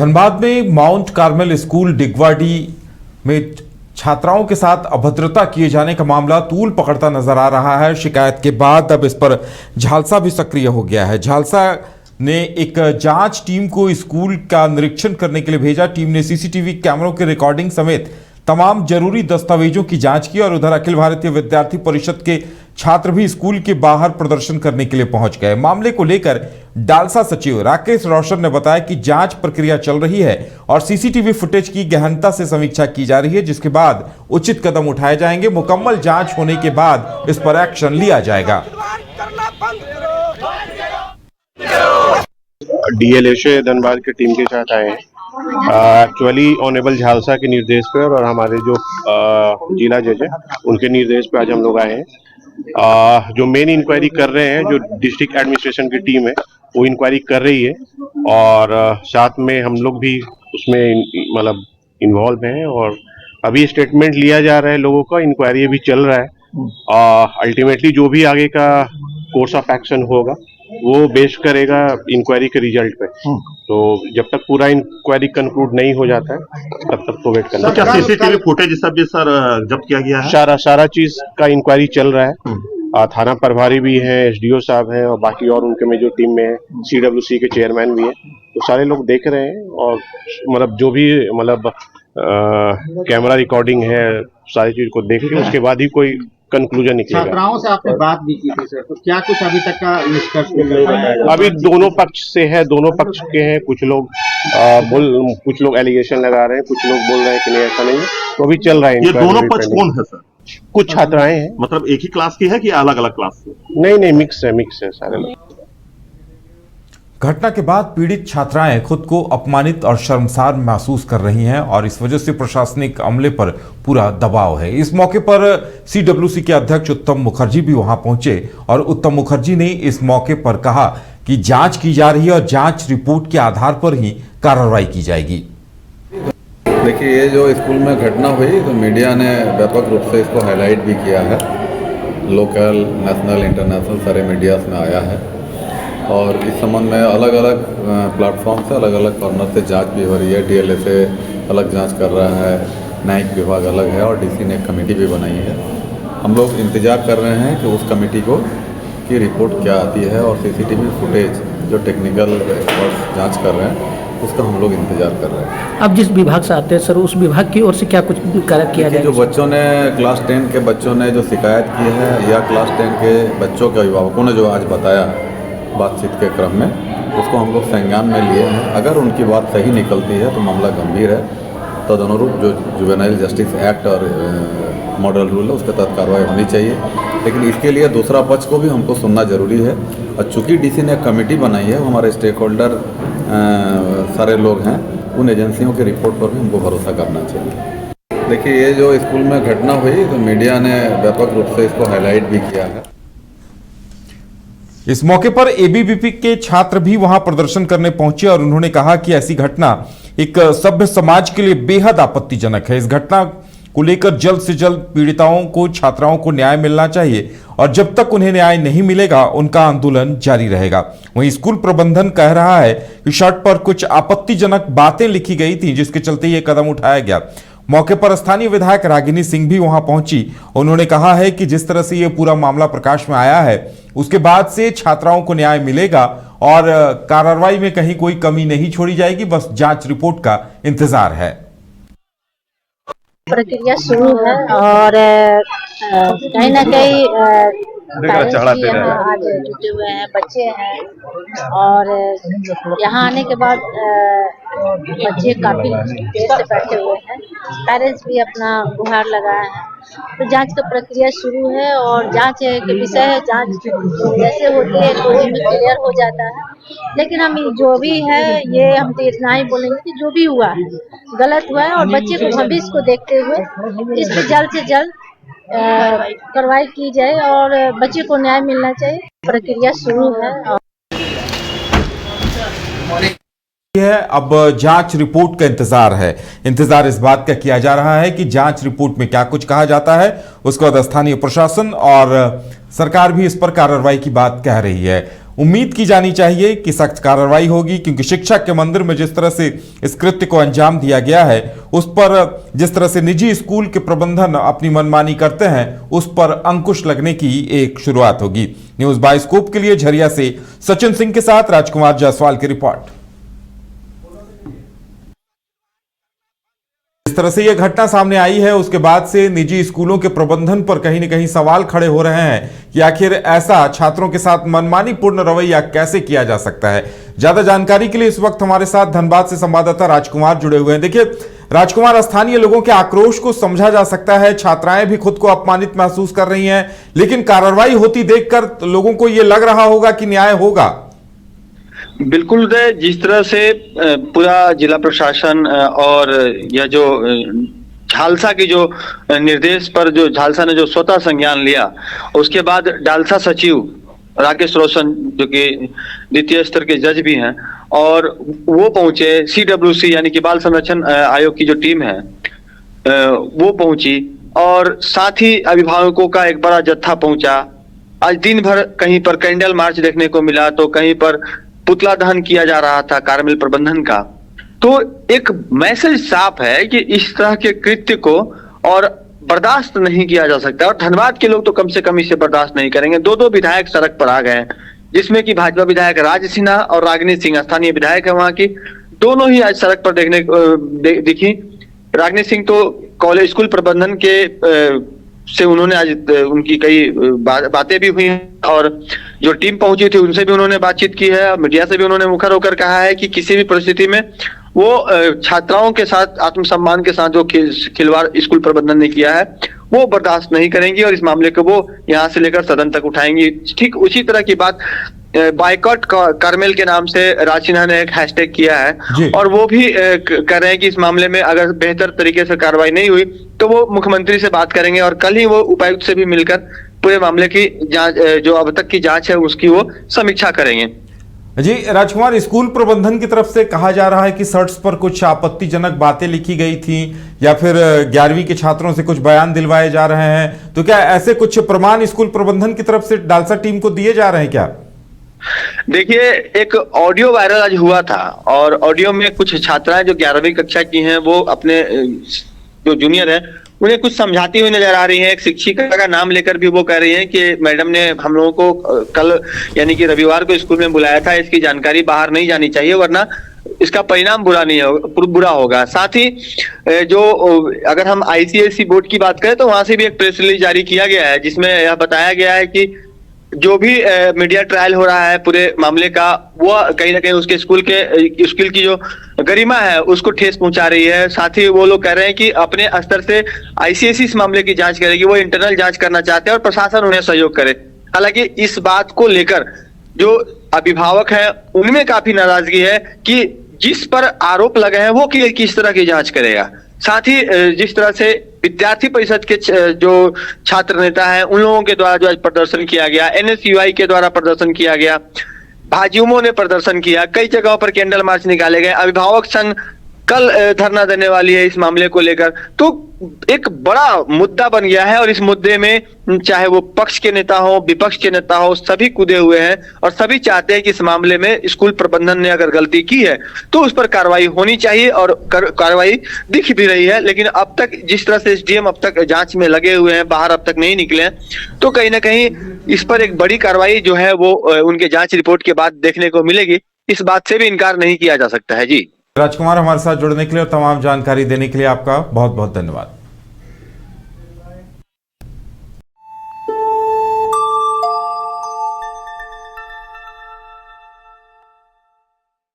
धनबाद में mount Carmel school डिगवाडी में छात्राओं के साथ अभद्रता किए जाने का मामला तूल पकड़ता नजर आ रहा है। शिकायत के बाद अब इस पर झालसा भी सक्रिय हो गया है। झालसा ने एक जांच टीम को स्कूल का निरीक्षण करने के लिए भेजा। टीम ने सीसीटीवी कैमरों की रिकॉर्डिंग समेत तमाम जरूरी दस्तावेजों की जांच की और उधर अखिल भारतीय विद्यार्थी परिषद के छात्र भी स्कूल के बाहर प्रदर्शन करने के लिए पहुंच गए। मामले को लेकर डालसा सचिव राकेश रोशन ने बताया कि जांच प्रक्रिया चल रही है और सीसीटीवी फुटेज की गहनता से समीक्षा की जा रही है, जिसके बाद उचित कदम उठाए जाएंगे। मुकम्मल जांच होने के बाद इस पर एक्शन लिया जाएगा। डीएलएसए धनबाद की टीम के साथ आए हैं। एक्चुअली ऑनरेबल झालसा के निर्देश पर और हमारे जो जिला जज है उनके निर्देश पर आज हम लोग आए हैं। जो मेन इंक्वायरी कर रहे हैं, जो डिस्ट्रिक्ट एडमिनिस्ट्रेशन की टीम है वो इंक्वायरी कर रही है और साथ में हम लोग भी उसमें मतलब इन्वॉल्व हैं और अभी स्टेटमेंट लिया जा रहा है लोगों का। इंक्वायरी अभी चल रहा है। अल्टीमेटली जो भी आगे का कोर्स ऑफ एक्शन होगा वो बेस करेगा इंक्वायरी के रिजल्ट पे। तो जब तक पूरा इंक्वायरी कंक्लूड नहीं हो जाता है तब तक तो वेट करना। तो क्या सीसीटीवी फुटेज सब भी सर जब्त किया गया है? सारा चीज का इंक्वायरी चल रहा है। थाना प्रभारी भी हैं, एसडीओ साहब हैं और बाकी और उनके में जो टीम में है सीडब्ल्यूसी के चेयरमैन भी हैं। तो सारे लोग देख रहे हैं और मतलब जो भी मतलब कैमरा रिकॉर्डिंग है सारी चीज को देख के उसके बाद ही कोई कंक्लूजन निकलेगा। छात्राओं से आपने बात भी की थी सर, तो क्या कुछ अभी तक का निष्कर्ष निकल है? अभी दोनों पक्ष से है, दोनों पक्ष के हैं। कुछ लोग एलिगेशन लगा रहे हैं, कुछ लोग बोल रहे हैं कि नहीं ऐसा नहीं है। तो अभी चल रहा है। ये दोनों पक्ष कौन है सर? कुछ छात्राएं हैं। मतलब एक ही क्लास की है कि अलग अलग क्लास की? नहीं मिक्स है सारे लोग। घटना के बाद पीड़ित छात्राएं खुद को अपमानित और शर्मसार महसूस कर रही हैं और इस वजह से प्रशासनिक अमले पर पूरा दबाव है। इस मौके पर सीडब्ल्यूसी के अध्यक्ष उत्तम मुखर्जी भी वहां पहुंचे और उत्तम मुखर्जी ने इस मौके पर कहा कि जांच की जा रही है और जांच रिपोर्ट के आधार पर ही कार्रवाई की जाएगी। देखिए, ये जो स्कूल में घटना हुई तो मीडिया ने व्यापक रूप से इसको हाईलाइट भी किया है। लोकल, नेशनल, इंटरनेशनल सारे मीडियाज में आया है और इस संबंध में अलग अलग प्लेटफॉर्म से अलग अलग कॉर्नर से जांच भी हो रही है। डीएलएसए अलग जांच कर रहा है, न्यायिक विभाग अलग है और डीसी ने एक कमेटी भी बनाई है। हम लोग इंतज़ार कर रहे हैं कि उस कमेटी की रिपोर्ट क्या आती है और सीसीटीवी फुटेज जो टेक्निकल एक्सपर्ट्स जांच कर रहे हैं उसका हम लोग इंतजार कर रहे हैं। अब जिस विभाग से आते हैं सर, उस विभाग की ओर से क्या कुछ कार्य किया जाए? जो बच्चों ने क्लास 10 के बच्चों ने जो शिकायत की है या क्लास 10 के बच्चों के अभिभावकों ने जो आज बताया बातचीत के क्रम में, उसको हम लोग संज्ञान में लिए हैं। अगर उनकी बात सही निकलती है तो मामला गंभीर है, तदनुरूप जो जुवेनाइल जस्टिस एक्ट और मॉडल रूल है उसके तहत कार्रवाई होनी चाहिए। लेकिन इसके लिए दूसरा पक्ष को भी हमको सुनना जरूरी है और चूंकि डीसी ने एक कमेटी बनाई है, हमारे स्टेक होल्डर सारे लोग हैं, उन एजेंसियों की रिपोर्ट पर भी हमको भरोसा करना चाहिए। देखिए, ये जो स्कूल में घटना हुई तो मीडिया ने व्यापक रूप से इसको हाईलाइट भी किया है। इस मौके पर एबीवीपी के छात्र भी वहां प्रदर्शन करने पहुंचे और उन्होंने कहा कि ऐसी घटना एक सभ्य समाज के लिए बेहद आपत्तिजनक है। इस घटना को लेकर जल्द से जल्द पीड़िताओं को, छात्राओं को न्याय मिलना चाहिए और जब तक उन्हें न्याय नहीं मिलेगा उनका आंदोलन जारी रहेगा। वहीं स्कूल प्रबंधन कह रहा है कि शर्ट पर कुछ आपत्तिजनक बातें लिखी गई थी, जिसके चलते यह कदम उठाया गया। मौके पर स्थानीय विधायक रागिनी सिंह भी वहां पहुंची। उन्होंने कहा है कि जिस तरह से यह पूरा मामला प्रकाश में आया है उसके बाद से छात्राओं को न्याय मिलेगा और कार्रवाई में कहीं कोई कमी नहीं छोड़ी जाएगी। बस जांच रिपोर्ट का इंतजार है। प्रक्रिया शुरू है और कहीं ना कहीं आज जुटे हुए हैं, बच्चे हैं और यहाँ आने के बाद बच्चे काफी देर से बैठे हुए हैं। पेरेंट्स भी अपना गुहार लगाए हैं। तो जांच का प्रक्रिया शुरू है और जांच के विषय है, जांच जैसे होती है तो उसमें क्लियर हो जाता है। लेकिन हम जो भी है ये हम तो इतना ही बोलेंगे कि जो भी हुआ है गलत हुआ है और बच्चे को भविष्य को देखते हुए इस पे जल्द से जल्द कार्रवाई की जाए और बच्चे को न्याय मिलना चाहिए। प्रक्रिया शुरू है। अब जांच रिपोर्ट का इंतजार है। इंतजार इस बात का किया जा रहा है कि जांच रिपोर्ट में क्या कुछ कहा जाता है। उसके बाद स्थानीय प्रशासन और सरकार भी इस पर कार्रवाई की बात कह रही है। उम्मीद की जानी चाहिए कि सख्त कार्रवाई होगी, क्योंकि शिक्षक के मंदिर में जिस तरह से इस कृत्य को अंजाम दिया गया है, उस पर जिस तरह से निजी स्कूल के प्रबंधन अपनी मनमानी करते हैं, उस पर अंकुश लगने की एक शुरुआत होगी। न्यूज बाइस्कोप के लिए झरिया से सचिन सिंह के साथ राजकुमार जायसवाल की रिपोर्ट। इस तरह से यह घटना सामने आई है, उसके बाद से निजी स्कूलों के प्रबंधन पर कहीं न कहीं सवाल खड़े हो रहे हैं कि आखिर ऐसा छात्रों के साथ मनमानी पूर्ण रवैया कैसे किया जा सकता है। ज्यादा जानकारी के लिए इस वक्त हमारे साथ धनबाद से संवाददाता राजकुमार जुड़े हुए हैं। देखिए राजकुमार, स्थानीय लोगों के आक्रोश को समझा जा सकता है, छात्राएं भी खुद को अपमानित महसूस कर रही हैं, लेकिन कार्रवाई होती देखकर लोगों को यह लग रहा होगा कि न्याय होगा। बिल्कुल उदय, जिस तरह से पूरा जिला प्रशासन और यह जो झालसा की जो निर्देश पर जो झालसा ने जो स्वतः संज्ञान लिया, उसके बाद डालसा सचिव राकेश रोशन जो कि द्वितीय स्तर के जज भी हैं, और वो पहुंचे, CWC यानी कि बाल संरक्षण आयोग की जो टीम है वो पहुंची, और साथ ही अभिभावकों का एक बड़ा जत्था पहुंचा। आज दिन भर कहीं पर कैंडल मार्च देखने को मिला, तो कहीं पर पुतला दहन किया जा रहा था कार्मेल प्रबंधन का। तो एक मैसेज साफ है कि इस तरह के कृत्य को और बर्दाश्त नहीं किया जा सकता, और धनबाद के लोग तो कम से कम इसे बर्दाश्त नहीं करेंगे। दो विधायक सड़क पर आ गए हैं, जिसमें कि भाजपा विधायक राज सिन्हा और रागिनी सिंह स्थानीय विधायक है वहां की, दोनों ही आज सड़क पर देखने दिखी। रागिनी सिंह तो कॉलेज स्कूल प्रबंधन के से उन्होंने आज उनकी कई बातें भी हुई, और जो टीम पहुंची थी उनसे भी उन्होंने बातचीत की है, मीडिया से भी उन्होंने मुखर होकर कहा है कि किसी भी परिस्थिति में वो छात्राओं के साथ आत्मसम्मान के साथ जो खिलवाड़ स्कूल प्रबंधन ने किया है वो बर्दाश्त नहीं करेंगी, और इस मामले को वो यहां से लेकर सदन तक उठाएंगी। ठीक उसी तरह की बात बाइकॉट कार्मेल के नाम से राज सिन्हा ने एक हैशटैग किया है, और वो भी कर रहे हैं कि इस मामले में अगर बेहतर तरीके से कार्रवाई नहीं हुई तो वो मुख्यमंत्री से बात करेंगे, और कल ही वो उपायुक्त से भी मिलकर पूरे मामले की जांच, जो अब तक की जांच है उसकी वो समीक्षा करेंगे। जी राजकुमार, स्कूल प्रबंधन की तरफ से कहा जा रहा है कि शर्ट्स पर कुछ आपत्तिजनक बातें लिखी गई थी, या फिर 11वीं के छात्रों से कुछ बयान दिलवाए जा रहे हैं, तो क्या ऐसे कुछ प्रमाण स्कूल प्रबंधन की तरफ से डालसा टीम को दिए जा रहे हैं क्या? देखिए, एक ऑडियो वायरल आज हुआ था, और ऑडियो में कुछ छात्राएं जो 11वीं कक्षा की हैं वो अपने जो जूनियर है उन्हें कुछ समझाती हुई नजर आ रही है। एक शिक्षिका का नाम लेकर भी वो कह रही हैं कि मैडम ने हम लोगों को कल यानी कि रविवार को स्कूल में बुलाया था, इसकी जानकारी बाहर नहीं जानी चाहिए वरना इसका परिणाम बुरा होगा। साथ ही जो अगर हम ICSE बोर्ड की बात करें तो वहां से भी एक प्रेस रिलीज जारी किया गया है, जिसमें यह बताया गया है कि जो भी मीडिया ट्रायल हो रहा है पूरे मामले का, वो कहीं ना कहीं उसके स्कूल की जो गरिमा है उसको ठेस पहुंचा रही है। साथ ही वो लोग कह रहे हैं कि अपने स्तर से ICSE इस मामले की जांच करेगी, वो इंटरनल जांच करना चाहते हैं और प्रशासन उन्हें सहयोग करे। हालांकि इस बात को लेकर जो अभिभावक है उनमें काफी नाराजगी है कि जिस पर आरोप लगे हैं वो किस तरह की जांच करेगा। साथ ही जिस तरह से विद्यार्थी परिषद के जो छात्र नेता हैं उन लोगों के द्वारा जो आज प्रदर्शन किया गया, NSUI के द्वारा प्रदर्शन किया गया, भाजयुमो ने प्रदर्शन किया, कई जगहों पर कैंडल मार्च निकाले गए, अभिभावक संघ कल धरना देने वाली है इस मामले को लेकर। तो एक बड़ा मुद्दा बन गया है, और इस मुद्दे में चाहे वो पक्ष के नेता हो विपक्ष के नेता हो सभी कूदे हुए हैं, और सभी चाहते हैं कि इस मामले में स्कूल प्रबंधन ने अगर गलती की है तो उस पर कार्रवाई होनी चाहिए, और कार्रवाई दिख भी रही है। लेकिन अब तक जिस तरह से SDM अब तक जांच में लगे हुए हैं, बाहर अब तक नहीं निकले हैं, तो कहीं ना कहीं इस पर एक बड़ी कार्रवाई जो है वो उनके जांच रिपोर्ट के बाद देखने को मिलेगी। इस बात से भी इनकार नहीं किया जा सकता है। जी राजकुमार, हमारे साथ जुड़ने के लिए और तमाम जानकारी देने के लिए आपका बहुत बहुत धन्यवाद।